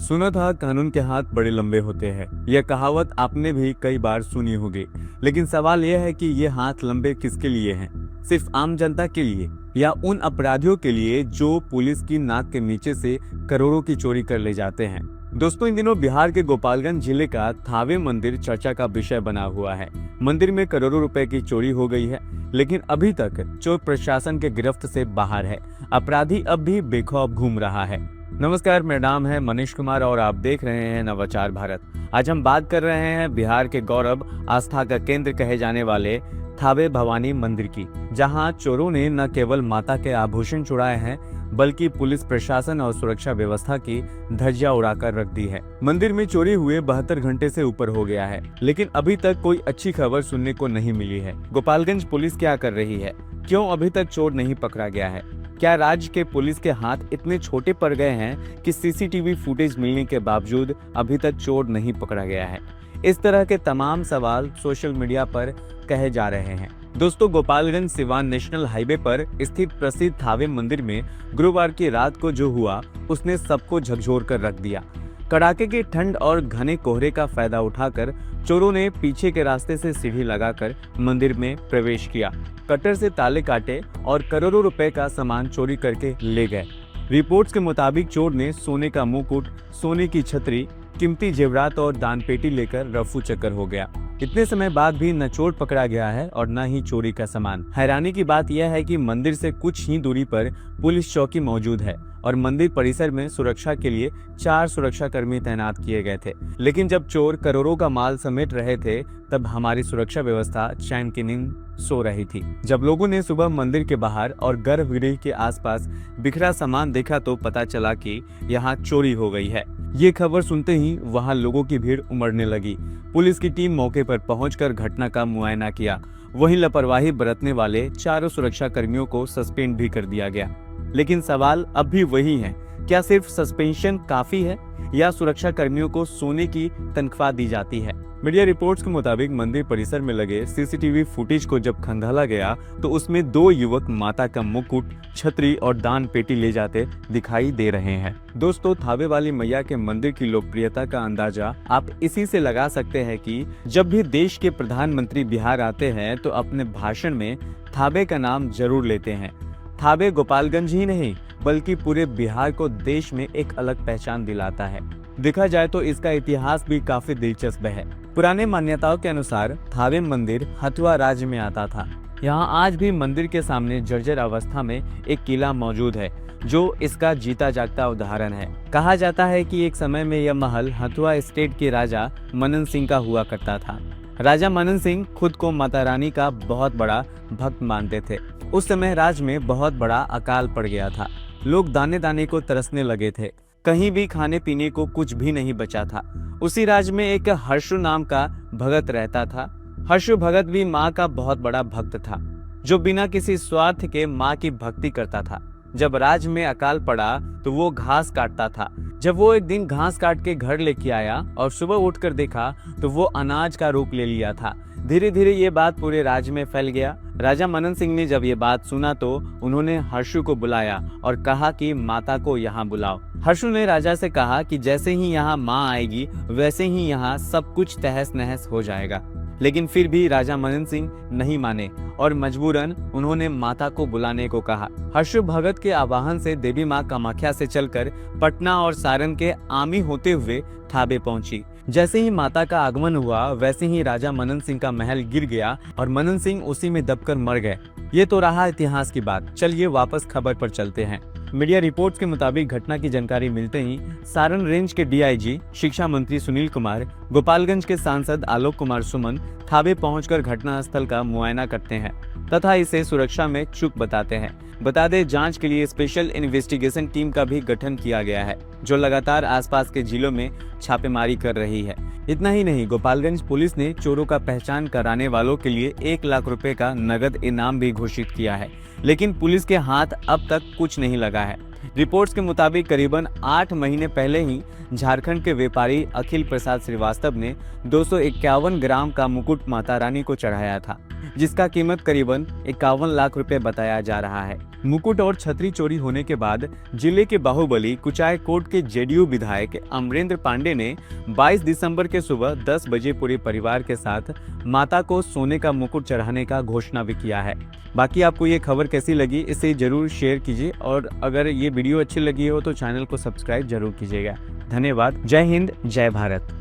सुना था कानून के हाथ बड़े लंबे होते हैं। यह कहावत आपने भी कई बार सुनी होगी। लेकिन सवाल यह है कि ये हाथ लंबे किसके लिए हैं? सिर्फ आम जनता के लिए या उन अपराधियों के लिए जो पुलिस की नाक के नीचे से करोड़ों की चोरी कर ले जाते हैं? दोस्तों, इन दिनों बिहार के गोपालगंज जिले का थावे मंदिर चर्चा का विषय बना हुआ है। मंदिर में करोड़ों रुपए की चोरी हो गई है, लेकिन अभी तक चोर प्रशासन के गिरफ्त से बाहर है। अपराधी अब भी बेखौफ घूम रहा है। नमस्कार, मेरा नाम है मनीष कुमार और आप देख रहे हैं नवाचार भारत। आज हम बात कर रहे हैं बिहार के गौरव, आस्था का केंद्र कहे जाने वाले थावे भवानी मंदिर की, जहां चोरों ने न केवल माता के आभूषण चुराए हैं, बल्कि पुलिस प्रशासन और सुरक्षा व्यवस्था की धज्जियां उड़ाकर रख दी है। मंदिर में चोरी हुए 72 घंटे से ऊपर हो गया है, लेकिन अभी तक कोई अच्छी खबर सुनने को नहीं मिली है। गोपालगंज पुलिस क्या कर रही है? क्यों अभी तक चोर नहीं पकड़ा गया है? क्या राज्य के पुलिस के हाथ इतने छोटे पड़ गए हैं कि सीसीटीवी फुटेज मिलने के बावजूद अभी तक चोर नहीं पकड़ा गया है? इस तरह के तमाम सवाल सोशल मीडिया पर कहे जा रहे हैं। दोस्तों, गोपालगंज सिवान नेशनल हाईवे पर स्थित प्रसिद्ध थावे मंदिर में गुरुवार की रात को जो हुआ, उसने सबको झकझोर कर रख दिया। कड़ाके की ठंड और घने कोहरे का फायदा उठाकर चोरों ने पीछे के रास्ते से सीढ़ी लगाकर मंदिर में प्रवेश किया, कटर से ताले काटे और करोड़ों रुपए का सामान चोरी करके ले गए। रिपोर्ट्स के मुताबिक चोर ने सोने का मुकुट, सोने की छतरी, कीमती जेवरात और दान पेटी लेकर रफू चक्कर हो गया। इतने समय बाद भी न चोर पकड़ा गया है और न ही चोरी का सामान। हैरानी की बात यह है कि मंदिर से कुछ ही दूरी पर पुलिस चौकी मौजूद है और मंदिर परिसर में सुरक्षा के लिए 4 सुरक्षा कर्मी तैनात किए गए थे। लेकिन जब चोर करोड़ों का माल समेट रहे थे, तब हमारी सुरक्षा व्यवस्था चैन की नींद सो रही थी। जब लोगों ने सुबह मंदिर के बाहर और गर्भगृह के आसपास बिखरा सामान देखा तो पता चला कि यहाँ चोरी हो गई है। ये खबर सुनते ही वहाँ लोगों की भीड़ उमड़ने लगी। पुलिस की टीम मौके पर पहुंचकर घटना का मुआयना किया। वहीं लापरवाही बरतने वाले 4 सुरक्षा कर्मियों को सस्पेंड भी कर दिया गया। लेकिन सवाल अब भी वही है, क्या सिर्फ सस्पेंशन काफी है या सुरक्षा कर्मियों को सोने की तनख्वाह दी जाती है? मीडिया रिपोर्ट्स के मुताबिक मंदिर परिसर में लगे सीसीटीवी फुटेज को जब खंगाला गया तो उसमें 2 युवक माता का मुकुट, छतरी और दान पेटी ले जाते दिखाई दे रहे हैं। दोस्तों, थावे वाली मैया के मंदिर की लोकप्रियता का अंदाजा आप इसी से लगा सकते हैं कि जब भी देश के प्रधानमंत्री बिहार आते हैं तो अपने भाषण में थावे का नाम जरूर लेते हैं। थावे गोपालगंज ही नहीं बल्कि पूरे बिहार को देश में एक अलग पहचान दिलाता है। देखा जाए तो इसका इतिहास भी काफी दिलचस्प है। पुराने मान्यताओं के अनुसार थावे मंदिर हथुआ राज्य में आता था। यहाँ आज भी मंदिर के सामने जर्जर अवस्था में एक किला मौजूद है, जो इसका जीता जागता उदाहरण है। कहा जाता है कि एक समय में यह महल हथुआ स्टेट के राजा मनन सिंह का हुआ करता था। राजा मनन सिंह खुद को माता रानी का बहुत बड़ा भक्त मानते थे। उस समय राज्य में बहुत बड़ा अकाल पड़ गया था। लोग दाने दाने को तरसने लगे थे। कहीं भी खाने पीने को कुछ भी नहीं बचा था। उसी राज्य में एक हर्षु नाम का भगत रहता था। हर्षु भगत भी माँ का बहुत बड़ा भक्त था, जो बिना किसी स्वार्थ के माँ की भक्ति करता था। जब राज्य में अकाल पड़ा तो वो घास काटता था। जब वो एक दिन घास काट के घर लेके आया और सुबह उठकर देखा तो वो अनाज का रूप ले लिया था। धीरे धीरे ये बात पूरे राज्य में फैल गया। राजा मनन सिंह ने जब ये बात सुना तो उन्होंने हर्षु को बुलाया और कहा कि माता को यहाँ बुलाओ। हर्षु ने राजा से कहा कि जैसे ही यहाँ माँ आएगी वैसे ही यहाँ सब कुछ तहस नहस हो जाएगा। लेकिन फिर भी राजा मनन सिंह नहीं माने और मजबूरन उन्होंने माता को बुलाने को कहा। हर्षु भगत के आवाहन से देवी माँ कामाख्या से चलकर पटना और सारण के आमी होते हुए थावे पहुंची। जैसे ही माता का आगमन हुआ वैसे ही राजा मनन सिंह का महल गिर गया और मनन सिंह उसी में दबकर मर गए। ये तो रहा इतिहास की बात। चलिए वापस खबर पर चलते हैं। मीडिया रिपोर्ट्स के मुताबिक घटना की जानकारी मिलते ही सारण रेंज के डीआईजी, शिक्षा मंत्री सुनील कुमार, गोपालगंज के सांसद आलोक कुमार सुमन थावे पहुंचकर घटनास्थल का मुआयना करते हैं तथा इसे सुरक्षा में चूक बताते हैं। बता दें, जांच के लिए स्पेशल इन्वेस्टिगेशन टीम का भी गठन किया गया है, जो लगातार आसपास के जिलों में छापेमारी कर रही है। इतना ही नहीं, गोपालगंज पुलिस ने चोरों का पहचान कराने वालों के लिए 1 लाख रुपए का नगद इनाम भी घोषित किया है। लेकिन पुलिस के हाथ अब तक कुछ नहीं लगा है। रिपोर्ट्स के मुताबिक करीबन 8 महीने पहले ही झारखंड के व्यापारी अखिल प्रसाद श्रीवास्तव ने 251 ग्राम का मुकुट माता रानी को चढ़ाया था, जिसका कीमत करीबन 51 लाख रुपए बताया जा रहा है। मुकुट और छतरी चोरी होने के बाद जिले के बाहुबली कुचाय कोट के जेडीयू विधायक अमरेंद्र पांडे ने 22 दिसंबर के सुबह 10 बजे पूरे परिवार के साथ माता को सोने का मुकुट चढ़ाने का घोषणा भी किया है। बाकी आपको ये खबर कैसी लगी इसे जरूर शेयर कीजिए, और अगर ये वीडियो अच्छी लगी हो तो चैनल को सब्सक्राइब जरूर कीजिएगा। धन्यवाद। जय हिंद, जय भारत।